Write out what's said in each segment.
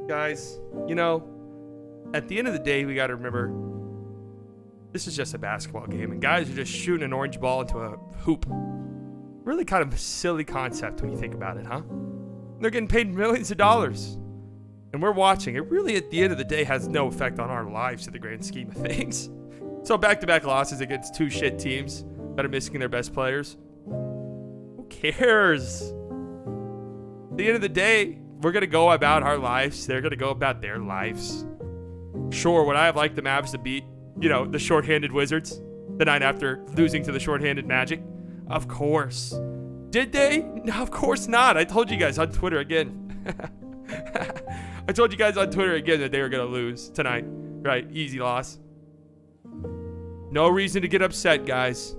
guys, you know, at the end of the day, we got to remember this is just a basketball game, and guys are just shooting an orange ball into a hoop. Really kind of a silly concept when you think about it, huh? They're getting paid millions of dollars, and we're watching. It really, at the end of the day, has no effect on our lives in the grand scheme of things. So back-to-back losses against two shit teams that are missing their best players. Who cares? At the end of the day, we're going to go about our lives. They're going to go about their lives. Sure, would I have liked the Mavs to beat, the shorthanded Wizards the night after losing to the shorthanded Magic? Of course. Did they? No, of course not. I told you guys on Twitter again. I told you guys on Twitter again that they were going to lose tonight. Right, easy loss. No reason to get upset, guys.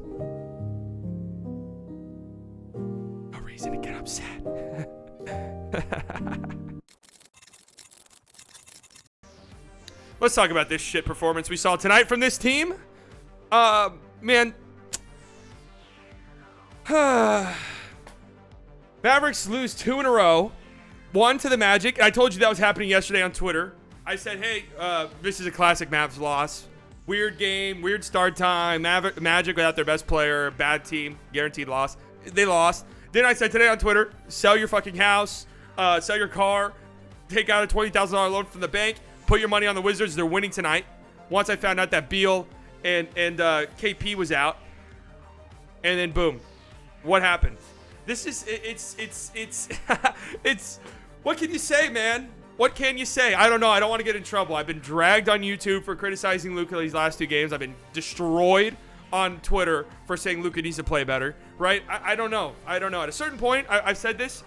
No reason to get upset. Let's talk about this shit performance we saw tonight from this team. Man. Mavericks lose 2 in a row. 1 to the Magic. I told you that was happening yesterday on Twitter. I said, hey, this is a classic Mavs loss. Weird game, weird start time. Magic without their best player. Bad team. Guaranteed loss. They lost. Then I said today on Twitter, sell your fucking house. Sell your car. Take out a $20,000 loan from the bank. Put your money on the Wizards. They're winning tonight. Once I found out that Beal and KP was out. And then boom. What happened? This is it's what can you say, man? What can you say? I don't know. I don't want to get in trouble. I've been dragged on YouTube for criticizing Luka these last 2 games. I've been destroyed on Twitter for saying Luka needs to play better, right? I don't know. At a certain point, I've said this.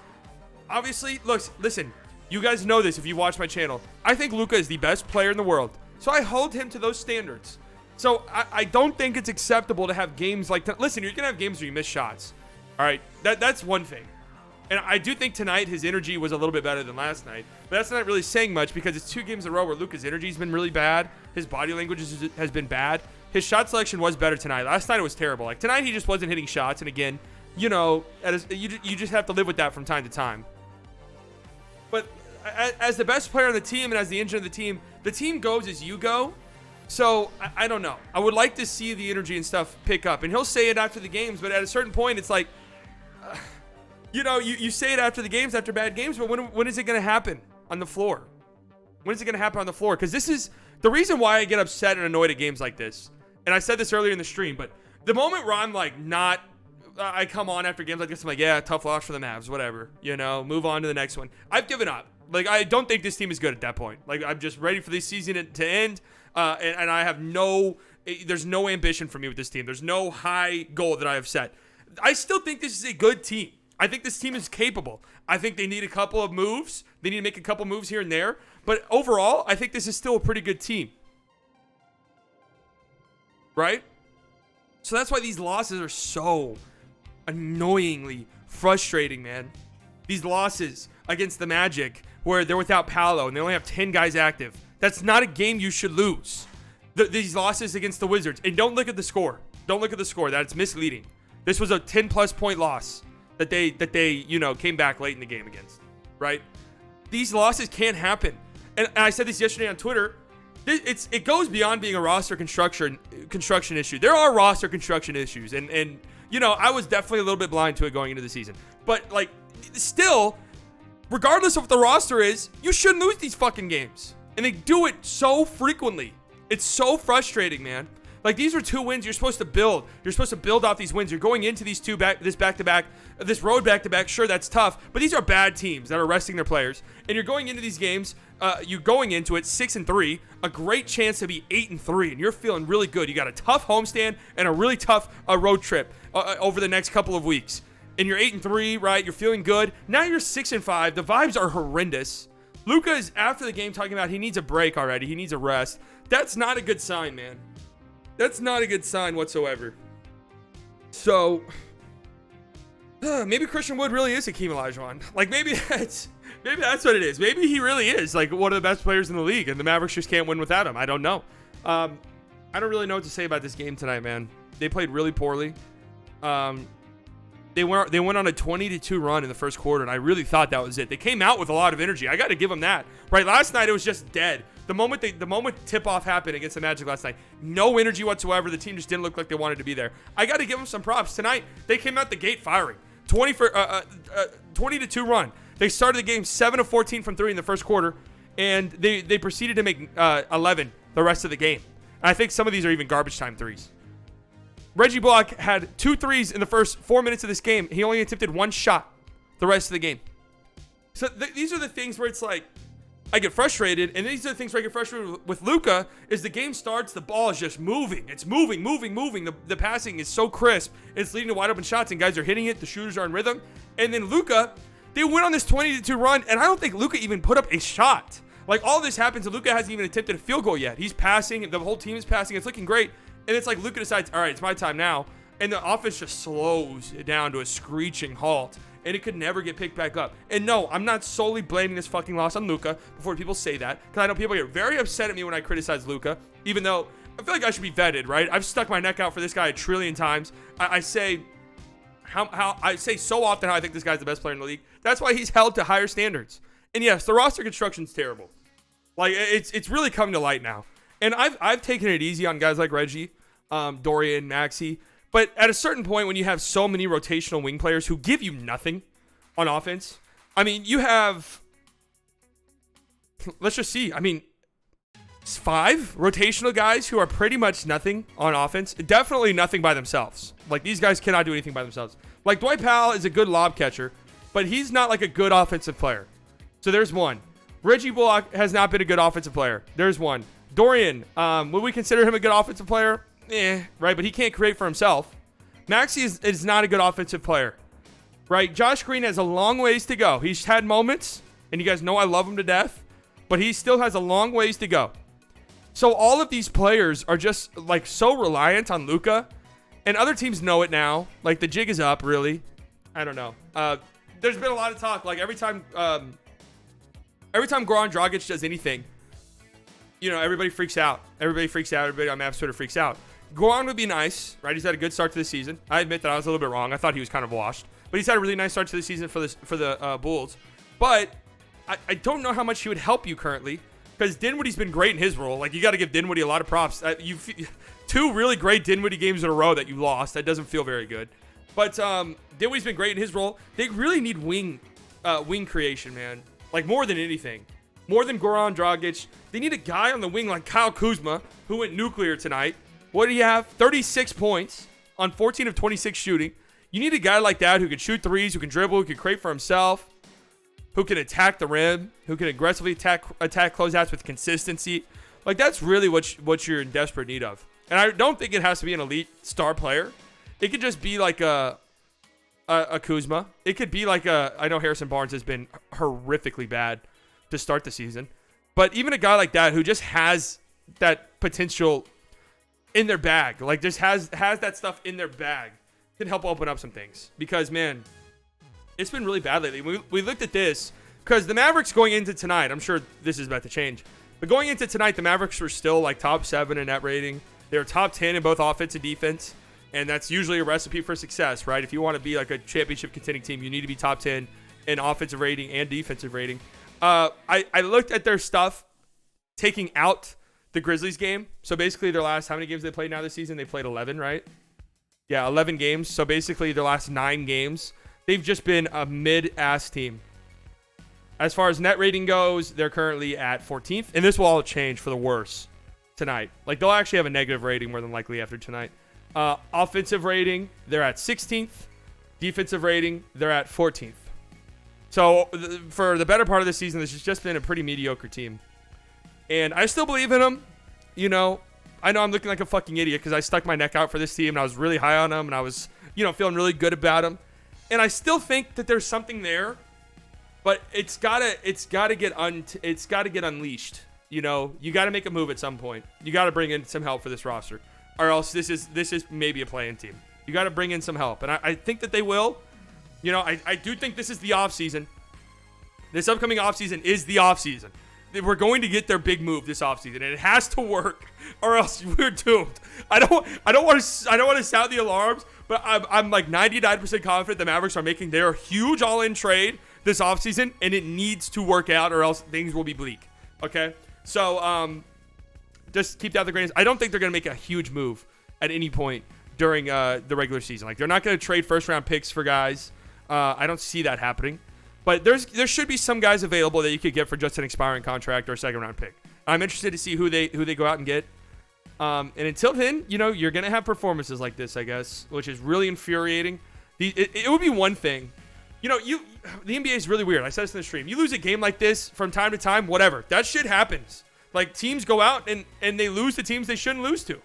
Obviously, listen, you guys know this if you watch my channel. I think Luka is the best player in the world. So I hold him to those standards. So I don't think it's acceptable to have games like that. Listen, you're going to have games where you miss shots. All right, that's one thing. And I do think tonight his energy was a little bit better than last night. But that's not really saying much because it's 2 games in a row where Luka's energy has been really bad. His body language has been bad. His shot selection was better tonight. Last night it was terrible. Like tonight he just wasn't hitting shots. And again, you just have to live with that from time to time. But as the best player on the team and as the engine of the team goes as you go. So I don't know. I would like to see the energy and stuff pick up. And he'll say it after the games. But at a certain point, it's like, you say it after the games, after bad games. But when is it going to happen on the floor? When is it going to happen on the floor? Because this is the reason why I get upset and annoyed at games like this. And I said this earlier in the stream. But the moment where I'm like I come on after games like this, I'm like, yeah, tough loss for the Mavs, whatever. Move on to the next one. I've given up. Like, I don't think this team is good at that point. Like, I'm just ready for this season to end. And I have there's no ambition for me with this team. There's no high goal that I have set. I still think this is a good team. I think this team is capable. I think they need a couple of moves. They need to make a couple moves here and there. But overall, I think this is still a pretty good team. Right? So that's why these losses are so annoyingly frustrating, man. These losses against the Magic where they're without Paolo and they only have 10 guys active. That's not a game you should lose. These losses against the Wizards. And don't look at the score. Don't look at the score. That's misleading. This was a 10-plus point loss that they came back late in the game against. Right? These losses can't happen. And I said this yesterday on Twitter. It goes beyond being a roster construction issue. There are roster construction issues. And I was definitely a little bit blind to it going into the season. But, like, still, regardless of what the roster is, you shouldn't lose these fucking games. And they do it so frequently. It's so frustrating, man. Like, these are 2 wins you're supposed to build. You're supposed to build off these wins. You're going into these this road back-to-back. Sure, that's tough. But these are bad teams that are resting their players. And you're going into these games, you're going into it 6-3, a great chance to be 8-3. And you're feeling really good. You got a tough homestand and a really tough road trip over the next couple of weeks. And you're 8-3, right? You're feeling good. Now you're 6-5. The vibes are horrendous. Luka is, after the game, talking about he needs a break already. He needs a rest. That's not a good sign, man. That's not a good sign whatsoever. So, maybe Christian Wood really is Hakeem Olajuwon. Like, maybe that's what it is. Maybe he really is, like, one of the best players in the league, and the Mavericks just can't win without him. I don't know. I don't really know what to say about this game tonight, man. They played really poorly. they went on a 20-2 run in the first quarter, and I really thought that was it. They came out with a lot of energy. I got to give them that. Right, last night it was just dead. The moment tip-off happened against the Magic last night, no energy whatsoever. The team just didn't look like they wanted to be there. I got to give them some props. Tonight, they came out the gate firing. 20-2 run. They started the game 7 of 14 from 3 in the first quarter, and they proceeded to make 11 the rest of the game. And I think some of these are even garbage time threes. Reggie Bullock had 2 threes in the first 4 minutes of this game. He only attempted 1 shot the rest of the game. So these are the things where it's like, I get frustrated, and these are the things where I get frustrated with Luka, is the game starts, the ball is just moving. It's moving. The passing is so crisp. It's leading to wide open shots, and guys are hitting it. The shooters are in rhythm. And then Luka, they went on this 20-2 run, and I don't think Luka even put up a shot. Like, all this happens, and Luka hasn't even attempted a field goal yet. He's passing. The whole team is passing. It's looking great. And it's like Luka decides, all right, it's my time now. And the offense just slows it down to a screeching halt. And it could never get picked back up. And no, I'm not solely blaming this fucking loss on Luka before people say that. Because I know people get very upset at me when I criticize Luka. Even though I feel like I should be vetted, right? I've stuck my neck out for this guy a trillion times. I say so often how I think this guy's the best player in the league. That's why he's held to higher standards. And yes, the roster construction's terrible. Like, it's really coming to light now. And I've taken it easy on guys like Reggie, Dorian, Maxey. But at a certain point, when you have so many rotational wing players who give you nothing on offense, I mean, you have, let's just see. I mean, 5 rotational guys who are pretty much nothing on offense. Definitely nothing by themselves. Like, these guys cannot do anything by themselves. Like, Dwight Powell is a good lob catcher, but he's not like a good offensive player. So there's one. Reggie Bullock has not been a good offensive player. There's one. Dorian, would we consider him a good offensive player? Right, but he can't create for himself. Maxey is not a good offensive player, right? Josh Green has a long ways to go. He's had moments, and you guys know I love him to death, but he still has a long ways to go. So all of these players are just like so reliant on Luka, and other teams know it now. Like, the jig is up, really. I don't know. There's been a lot of talk. Like, every time Goran Dragic does anything, you know, everybody freaks out. Everybody on Mavs Twitter freaks out. Goran would be nice, right? He's had a good start to the season. I admit that I was a little bit wrong. I thought he was kind of washed. But he's had a really nice start to the season for the Bulls. But I don't know how much he would help you currently, because Dinwiddie's been great in his role. Like, you got to give Dinwiddie a lot of props. 2 really great Dinwiddie games in a row that you lost. That doesn't feel very good. But Dinwiddie's been great in his role. They really need wing creation, man. Like, more than anything. More than Goran Dragic. They need a guy on the wing like Kyle Kuzma, who went nuclear tonight. What do you have? 36 points on 14 of 26 shooting. You need a guy like that who can shoot threes, who can dribble, who can create for himself, who can attack the rim, who can aggressively attack closeouts with consistency. Like, that's really what you're in desperate need of. And I don't think it has to be an elite star player. It could just be like a Kuzma. It could be like I know Harrison Barnes has been horrifically bad to start the season. But even a guy like that who just has that potential in their bag, like just has that stuff in their bag, can help open up some things. Because, man, it's been really bad lately. We looked at this because the Mavericks going into tonight, I'm sure this is about to change, but going into tonight, the Mavericks were still like top 7 in net rating. They were top 10 in both offense and defense, and that's usually a recipe for success, right? If you want to be like a championship contending team, you need to be top 10 in offensive rating and defensive rating. I looked at their stuff taking out the Grizzlies game. So basically their last, how many games they played now this season? They played 11, right? Yeah, 11 games. So basically their last 9 games, they've just been a mid-ass team. As far as net rating goes, they're currently at 14th. And this will all change for the worse tonight. Like, they'll actually have a negative rating more than likely after tonight. Offensive rating, they're at 16th. Defensive rating, they're at 14th. So for the better part of the season, this has just been a pretty mediocre team. And I still believe in them. You know, I know I'm looking like a fucking idiot because I stuck my neck out for this team and I was really high on them and I was, you know, feeling really good about them. And I still think that there's something there, but it's gotta get unleashed. You know, you gotta make a move at some point. You gotta bring in some help for this roster, or else this is maybe a play-in team. You gotta bring in some help, and I think that they will. You know, I do think this is the offseason. This upcoming offseason is the offseason. We're going to get their big move this offseason, and it has to work, or else we're doomed. I don't want to sound the alarms, but But I'm like 99% confident the Mavericks are making their huge all-in trade this offseason, and it needs to work out or else things will be bleak. Okay? So just keep that with the grains. I don't think they're going to make a huge move at any point during the regular season. Like, they're not going to trade first-round picks for guys. I don't see that happening. But there should be some guys available that you could get for just an expiring contract or a second-round pick. I'm interested to see who they go out and get. And until then, you're going to have performances like this, I guess, which is really infuriating. It would be one thing. The NBA is really weird. I said this in the stream. You lose a game like this from time to time, whatever. That shit happens. Like, teams go out and they lose to teams they shouldn't lose to.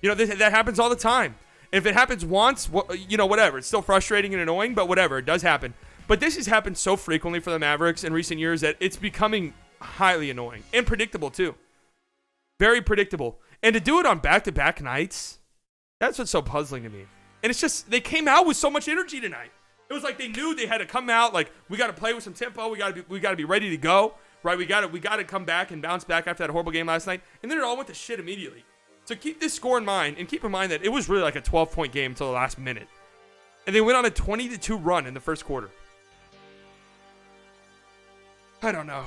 That happens all the time. And if it happens once, whatever. It's still frustrating and annoying, but whatever. It does happen. But this has happened so frequently for the Mavericks in recent years that it's becoming highly annoying and predictable, too. Very predictable. And to do it on back-to-back nights, that's what's so puzzling to me. And it's just, they came out with so much energy tonight. It was like they knew they had to come out, like, we got to play with some tempo. We got to be ready to go, right? We got to come back and bounce back after that horrible game last night. And then it all went to shit immediately. So keep this score in mind, and keep in mind that it was really like a 12-point game until the last minute. And they went on a 20-2 run in the first quarter. I don't know.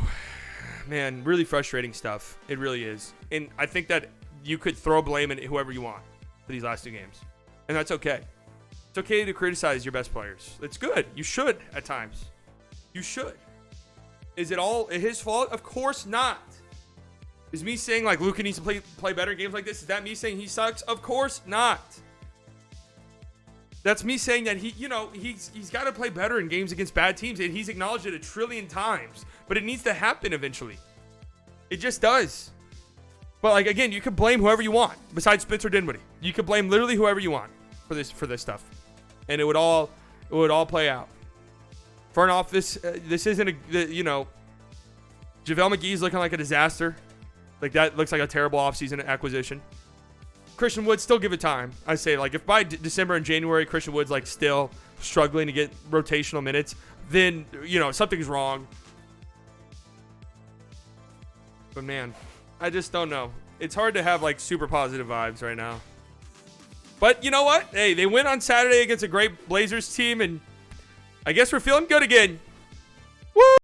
Man, really frustrating stuff. It really is. And I think that you could throw blame at whoever you want for these last two games. And that's okay. It's okay to criticize your best players. It's good. You should at times. You should. Is it all his fault? Of course not. Is me saying like Luka needs to play better in games like this? Is that me saying he sucks? Of course not. That's me saying that he's got to play better in games against bad teams, and he's acknowledged it 1 trillion times. But it needs to happen eventually. It just does. But like again, you can blame whoever you want besides Spencer Dinwiddie. You can blame literally whoever you want for this stuff, and it would all play out. Front office, this isn't JaVale McGee's looking like a disaster. Like that looks like a terrible offseason acquisition. Christian Wood, still give it time. I say, like, if by December and January Christian Wood's like still struggling to get rotational minutes, then something's wrong. But man, I just don't know. It's hard to have like super positive vibes right now. But you know what? Hey, they win on Saturday against a great Blazers team, and I guess we're feeling good again. Woo!